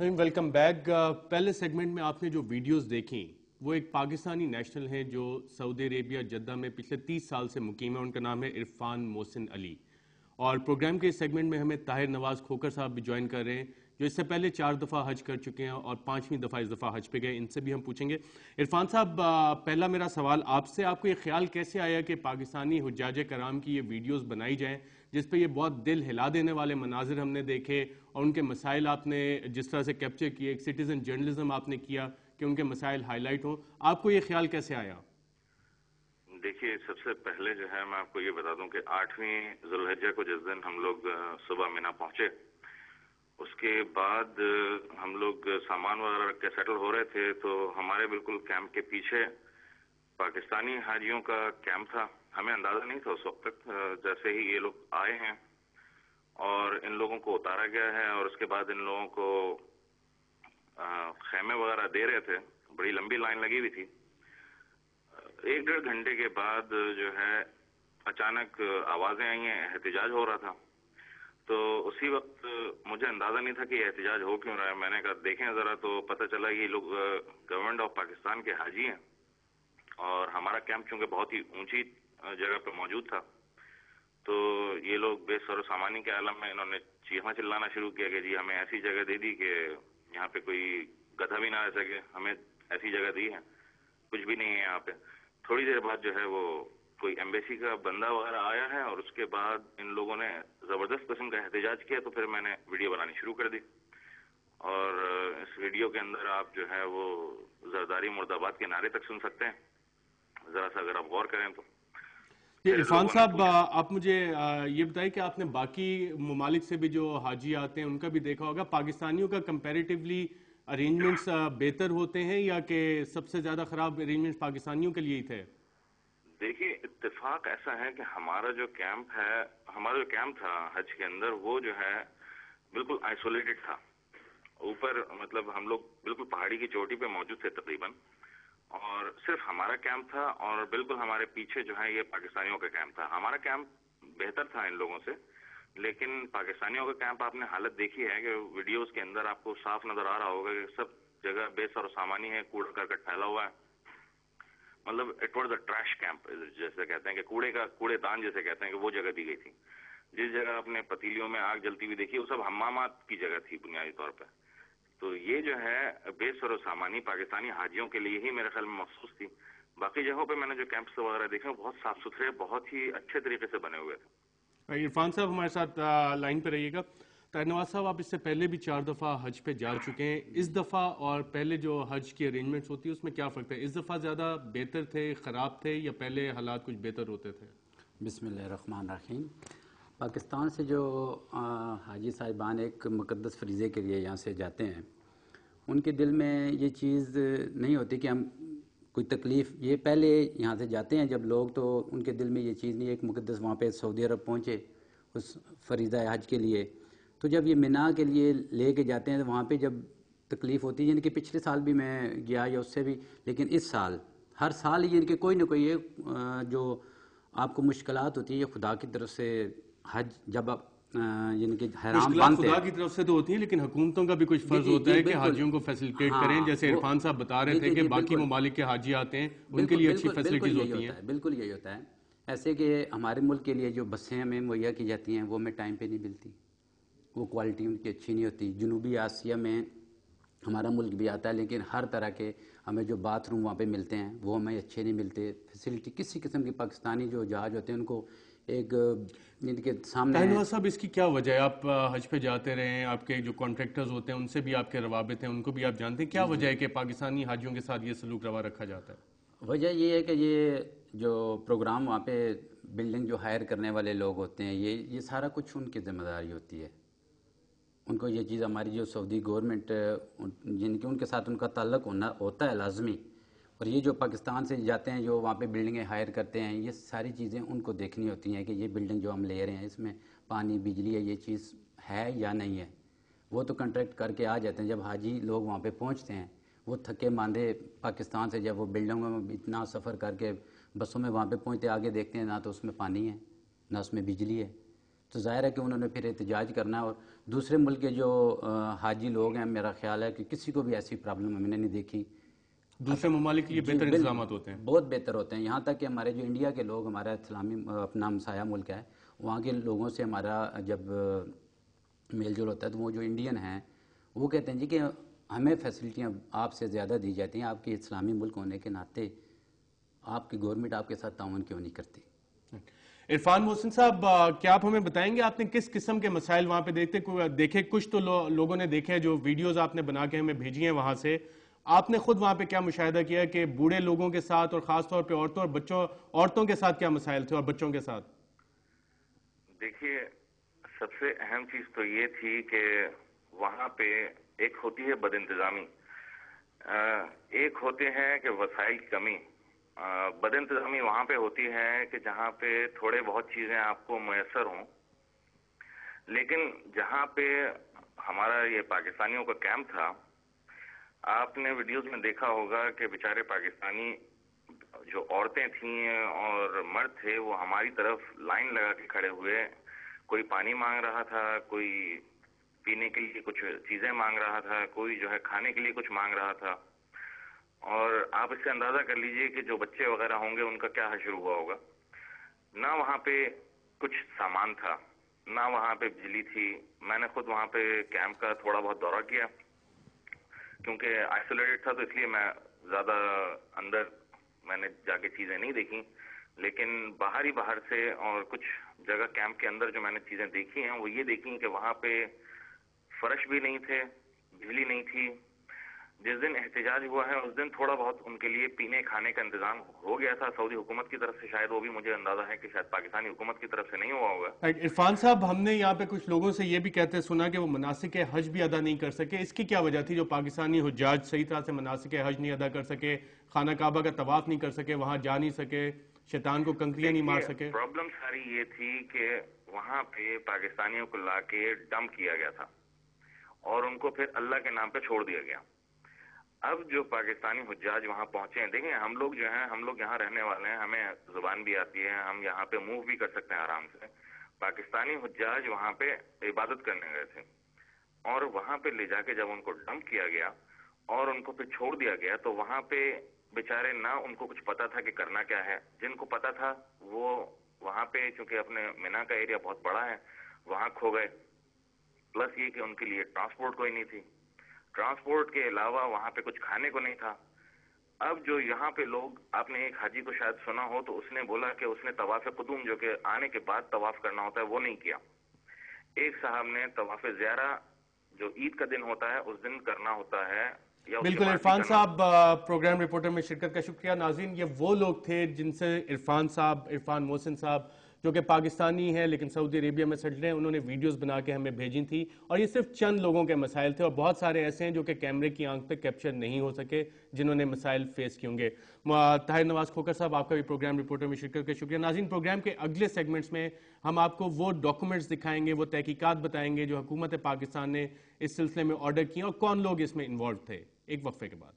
Welcome back. پہلے segment میں آپ نے جو ویڈیوز دیکھیں وہ ایک پاکستانی نیشنل ہیں جو سعودی عربیہ جدہ میں پچھلے 30 سال سے مقیم ہے. ان کا نام ہے عرفان محسن علی. اور پروگرام کے اس سیگمنٹ میں ہمیں طاہر نواز کھوکر صاحب بھی جوائن کر رہے ہیں جو اس سے پہلے 4 دفعہ حج کر چکے ہیں اور 5ویں دفعہ اس دفعہ حج پہ گئے. ان سے بھی ہم پوچھیں گے. عرفان صاحب، پہلا میرا سوال آپ سے، آپ کو یہ خیال کیسے آیا کہ پاکستانی حجاج کرام کی یہ ویڈیوز بنائی جائیں جس پہ یہ بہت دل ہلا دینے والے مناظر ہم نے دیکھے اور ان کے مسائل آپ نے جس طرح سے کیپچر کیے، ایک سٹیزن جرنلزم آپ نے کیا کہ ان کے مسائل ہائی لائٹ ہوں. آپ کو یہ خیال کیسے آیا؟ دیکھیے، سب سے پہلے جو ہے میں آپ کو یہ بتا دوں کہ 8ویں ذوالحجہ کو جس دن ہم لوگ صبح مینا پہنچے، اس کے بعد ہم لوگ سامان وغیرہ رکھ کے سیٹل ہو رہے تھے تو ہمارے بالکل کیمپ کے پیچھے پاکستانی حاجیوں کا کیمپ تھا. ہمیں اندازہ نہیں تھا اس وقت تک، جیسے ہی یہ لوگ آئے ہیں اور ان لوگوں کو اتارا گیا ہے اور اس کے بعد ان لوگوں کو خیمے وغیرہ دے رہے تھے. بڑی لمبی لائن لگی ہوئی تھی. 1-1.5 گھنٹے کے بعد جو ہے اچانک آوازیں آئی ہیں، احتجاج ہو رہا تھا. تو اسی وقت مجھے اندازہ نہیں تھا کہ یہ احتجاج ہو کیوں رہا ہے. میں نے کہا دیکھیں ذرا، تو پتہ چلا یہ لوگ گورنمنٹ آف پاکستان کے حاجی ہیں اور ہمارا کیمپ چونکہ بہت ہی اونچی جگہ پہ موجود تھا تو یہ لوگ بے سر و سامانی کے عالم میں انہوں نے چیخنا چلانا شروع کیا کہ جی ہمیں ایسی جگہ دے دی کہ یہاں پہ کوئی گدھا بھی نہ رہ سکے، ہمیں ایسی جگہ دی ہے، کچھ بھی نہیں ہے یہاں پہ. تھوڑی دیر بعد جو ہے وہ کوئی ایمبیسی کا بندہ وغیرہ آیا ہے اور اس کے بعد ان لوگوں نے زبردست قسم کا احتجاج کیا. تو پھر میں نے ویڈیو بنانی شروع کر دی اور اس ویڈیو کے اندر آپ جو ہے وہ زرداری مرد آباد کے نعرے تک سن سکتے ہیں. ذرا سا اگر آپ غور کریں تو. عرفان صاحب، آپ مجھے یہ بتائیں کہ آپ نے باقی ممالک سے بھی جو حاجی آتے ہیں ان کا بھی دیکھا ہوگا، پاکستانیوں کا کمپیریٹیولی ارینجمنٹس بہتر ہوتے ہیں یا کہ سب سے زیادہ خراب ارینجمنٹس پاکستانیوں کے لیے ہی تھے؟ دیکھیے، اتفاق ایسا ہے کہ ہمارا جو کیمپ تھا حج کے اندر وہ جو ہے بالکل آئسولیٹڈ تھا. اوپر مطلب ہم لوگ بالکل پہاڑی کی چوٹی پہ موجود تھے تقریباً، اور صرف ہمارا کیمپ تھا اور بالکل ہمارے پیچھے جو ہے یہ پاکستانیوں کا کیمپ تھا. ہمارا کیمپ بہتر تھا ان لوگوں سے، لیکن پاکستانیوں کا کیمپ آپ نے حالت دیکھی ہے کہ ویڈیوز کے اندر آپ کو صاف نظر آ رہا ہوگا کہ سب جگہ بے سر و سامانی ہے، کوڑا کرکٹ پھیلا ہوا ہے. مطلب it was a trash camp جیسے کہتے ہیں کہ کوڑے دان جیسے کہتے ہیں کہ وہ جگہ دی گئی تھی. جس جگہ اپنے پتیلیوں میں آگ جلتی ہوئی دیکھی وہ سب حمامات کی جگہ تھی بنیادی طور پہ. تو یہ جو ہے بے سر و سامانی پاکستانی حاجیوں کے لیے ہی میرے خیال میں مخصوص تھی. باقی جگہوں پہ میں نے جو کیمپس وغیرہ دیکھے وہ بہت صاف ستھرے، بہت ہی اچھے طریقے سے بنے ہوئے تھے. عرفان صاحب ہمارے ساتھ لائن پہ رہیے گا. طاہر نواز صاحب، آپ اس سے پہلے بھی 4 دفعہ حج پہ جا چکے ہیں. اس دفعہ اور پہلے جو حج کی ارینجمنٹس ہوتی ہے اس میں کیا فرق ہے؟ اس دفعہ زیادہ بہتر تھے، خراب تھے، یا پہلے حالات کچھ بہتر ہوتے تھے؟ بسم اللہ الرحمن الرحیم. پاکستان سے جو حاجی صاحبان ایک مقدس فریضے کے لیے یہاں سے جاتے ہیں، ان کے دل میں یہ چیز نہیں ہوتی کہ ہم کوئی تکلیف، یہ پہلے یہاں سے جاتے ہیں جب لوگ تو ان کے دل میں یہ چیز نہیں ہے. ایک مقدس وہاں پہ سعودی عرب پہنچے اس فریضہ حج کے لیے، تو جب یہ مینا کے لیے لے کے جاتے ہیں تو وہاں پہ جب تکلیف ہوتی ہے، یعنی کہ پچھلے سال بھی میں گیا یا اس سے بھی، لیکن اس سال ہر سال یعنی کہ کوئی نہ کوئی یہ جو آپ کو مشکلات ہوتی ہیں یہ خدا کی طرف سے حج جب آپ یعنی کہ حرام باندھتے ہیں. خدا کی طرف سے تو ہوتی ہیں لیکن حکومتوں کا بھی کچھ فرض ہوتا ہے کہ حاجیوں کو فیسیلیٹیٹ کریں. جیسے عرفان صاحب بتا رہے تھے کہ باقی ممالک کے حاجی آتے ہیں ان کے لیے اچھی فیسلٹیز ہوتی ہیں. بالکل یہی ہوتا ہے. ایسے کہ ہمارے ملک کے لیے جو بسیں ہمیں مہیا کی جاتی ہیں وہ ہمیں ٹائم پہ نہیں ملتی، وہ کوالٹی ان کی اچھی نہیں ہوتی. جنوبی آسیہ میں ہمارا ملک بھی آتا ہے لیکن ہر طرح کے ہمیں جو باتھ روم وہاں پہ ملتے ہیں وہ ہمیں اچھے نہیں ملتے. فیسلٹی کسی قسم کی پاکستانی جو جہاز ہوتے ہیں ان کو ایک ان کے سامنے. طاہر نواز صاحب، اس کی کیا وجہ ہے؟ آپ حج پہ جاتے رہے ہیں، آپ کے جو کانٹریکٹرز ہوتے ہیں ان سے بھی آپ کے روابط ہیں، ان کو بھی آپ جانتے ہیں. کیا وجہ ہے کہ پاکستانی حاجیوں کے ساتھ یہ سلوک روا رکھا جاتا ہے؟ وجہ یہ ہے کہ یہ جو پروگرام وہاں پہ بلڈنگ جو ہائر کرنے والے لوگ ہوتے ہیں یہ سارا کچھ ان کی ذمہ داری ہوتی ہے. ان کو یہ چیز ہماری جو سعودی گورنمنٹ جن کے ان کے ساتھ ان کا تعلق ہوتا ہے لازمی، اور یہ جو پاکستان سے جاتے ہیں جو وہاں پہ بلڈنگیں ہائر کرتے ہیں یہ ساری چیزیں ان کو دیکھنی ہوتی ہیں کہ یہ بلڈنگ جو ہم لے رہے ہیں اس میں پانی بجلی ہے یہ چیز ہے یا نہیں ہے. وہ تو کنٹریکٹ کر کے آ جاتے ہیں. جب حاجی لوگ وہاں پہ پہنچتے ہیں وہ تھکے ماندے پاکستان سے جب وہ بلڈنگوں میں اتنا سفر کر کے بسوں میں وہاں پہ پہنچتے آگے دیکھتے ہیں نہ تو اس میں پانی ہے نہ اس میں بجلی ہے. تو ظاہر ہے کہ انہوں نے پھر احتجاج کرنا ہے. اور دوسرے ملک کے جو حاجی لوگ ہیں، میرا خیال ہے کہ کسی کو بھی ایسی پرابلم ہم نے نہیں دیکھی. دوسرے ممالک کے لیے بہتر انتظامات ہوتے ہیں، بہت بہتر ہوتے ہیں. یہاں تک کہ ہمارے جو انڈیا کے لوگ، ہمارا اسلامی اپنا ہمسایہ ملک ہے، وہاں کے لوگوں سے ہمارا جب میل جول ہوتا ہے تو وہ جو انڈین ہیں وہ کہتے ہیں جی کہ ہمیں فیسلٹیاں آپ سے زیادہ دی جاتی ہیں، آپ کے اسلامی ملک ہونے کے ناطے آپ کی گورنمنٹ آپ کے ساتھ تعاون کیوں نہیں کرتی. عرفان محسن صاحب، کیا آپ ہمیں بتائیں گے آپ نے کس قسم کے مسائل وہاں پہ دیکھے؟ کچھ تو لوگوں نے دیکھے جو ویڈیوز آپ نے بنا کے ہمیں بھیجی ہیں وہاں سے. آپ نے خود وہاں پہ کیا مشاہدہ کیا کہ بوڑھے لوگوں کے ساتھ اور خاص طور پہ عورتوں کے ساتھ کیا مسائل تھے اور بچوں کے ساتھ؟ دیکھیے، سب سے اہم چیز تو یہ تھی کہ وہاں پہ ایک ہوتی ہے بد انتظامی، ایک ہوتے ہیں کہ وسائل کی کمی. بد انتظامی وہاں پہ ہوتی ہے کہ جہاں پہ تھوڑے بہت چیزیں آپ کو میسر ہوں، لیکن جہاں پہ ہمارا یہ پاکستانیوں کا کیمپ تھا، آپ نے ویڈیوز میں دیکھا ہوگا کہ بیچارے پاکستانی جو عورتیں تھیں اور مرد تھے وہ ہماری طرف لائن لگا کے کھڑے ہوئے، کوئی پانی مانگ رہا تھا، کوئی پینے کے لیے کچھ چیزیں مانگ رہا تھا، کوئی جو ہے کھانے کے لیے کچھ مانگ رہا تھا. اور آپ اس سے اندازہ کر لیجئے کہ جو بچے وغیرہ ہوں گے ان کا کیا حشر ہوا ہوگا. نہ وہاں پہ کچھ سامان تھا، نہ وہاں پہ بجلی تھی. میں نے خود وہاں پہ کیمپ کا تھوڑا بہت دورہ کیا، کیونکہ آئسولیٹڈ تھا تو اس لیے میں زیادہ اندر میں نے جا کے چیزیں نہیں دیکھی، لیکن باہر سے اور کچھ جگہ کیمپ کے اندر جو میں نے چیزیں دیکھی ہیں وہ یہ دیکھی کہ وہاں پہ فرش بھی نہیں تھے، بجلی نہیں تھی. جس دن احتجاج ہوا ہے اس دن تھوڑا بہت ان کے لیے پینے کھانے کا انتظام ہو گیا تھا سعودی حکومت کی طرف سے، شاید وہ بھی مجھے اندازہ ہے کہ شاید پاکستانی حکومت کی طرف سے نہیں ہوا ہوگا. عرفان صاحب، ہم نے یہاں پہ کچھ لوگوں سے یہ بھی کہتے سنا کہ وہ مناسک حج بھی ادا نہیں کر سکے. اس کی کیا وجہ تھی جو پاکستانی حجاج صحیح طرح سے مناسک حج نہیں ادا کر سکے، خانہ کعبہ کا طواف نہیں کر سکے، وہاں جا نہیں سکے، شیطان کو کنکریاں نہیں مار سکے؟ پرابلم ساری یہ تھی کہ وہاں پہ پاکستانیوں کو لا کے ڈمپ کیا گیا تھا اور ان کو پھر اللہ کے نام پہ چھوڑ دیا گیا. اب جو پاکستانی حجاج وہاں پہنچے ہیں، دیکھیں ہم لوگ جو ہیں، ہم لوگ یہاں رہنے والے ہیں، ہمیں زبان بھی آتی ہے، ہم یہاں پہ موو بھی کر سکتے ہیں آرام سے. پاکستانی حجاج وہاں پہ عبادت کرنے گئے تھے اور وہاں پہ لے جا کے جب ان کو ڈمپ کیا گیا اور ان کو پھر چھوڑ دیا گیا تو وہاں پہ بیچارے نہ ان کو کچھ پتا تھا کہ کرنا کیا ہے. جن کو پتا تھا وہ وہاں پہ چونکہ اپنے مینا کا ایریا بہت بڑا ہے وہاں کھو گئے. پلس یہ کہ ان کے لیے ٹرانسپورٹ کوئی نہیں تھی، ٹرانسپورٹ کے علاوہ وہاں پہ کچھ کھانے کو نہیں تھا. اب جو یہاں پہ لوگ، آپ نے ایک حاجی کو شاید سنا ہو تو اس نے بولا کہ اس نے طواف قدوم جو کہ آنے کے بعد طواف کرنا ہوتا ہے وہ نہیں کیا. ایک صاحب نے طواف زیارہ جو عید کا دن ہوتا ہے اس دن کرنا ہوتا ہے. بالکل عرفان صاحب، پروگرام رپورٹر میں شرکت کا شکریہ. ناظرین، یہ وہ لوگ تھے جن سے عرفان محسن صاحب جو کہ پاکستانی ہیں لیکن سعودی عربیہ میں سیٹلڈ ہیں، انہوں نے ویڈیوز بنا کے ہمیں بھیجی تھی اور یہ صرف چند لوگوں کے مسائل تھے اور بہت سارے ایسے ہیں جو کہ کیمرے کی آنکھ پہ کیپچر نہیں ہو سکے جنہوں نے مسائل فیس کیے ہوں گے. طاہر نواز کھوکر صاحب، آپ کا بھی پروگرام رپورٹر میں شرکت کا شکریہ. ناظرین، پروگرام کے اگلے سیگمنٹس میں ہم آپ کو وہ ڈاکومنٹس دکھائیں گے، وہ تحقیقات بتائیں گے جو حکومت پاکستان نے اس سلسلے میں آرڈر کی اور کون لوگ اس میں انوالو تھے. ایک وقفے کے بعد.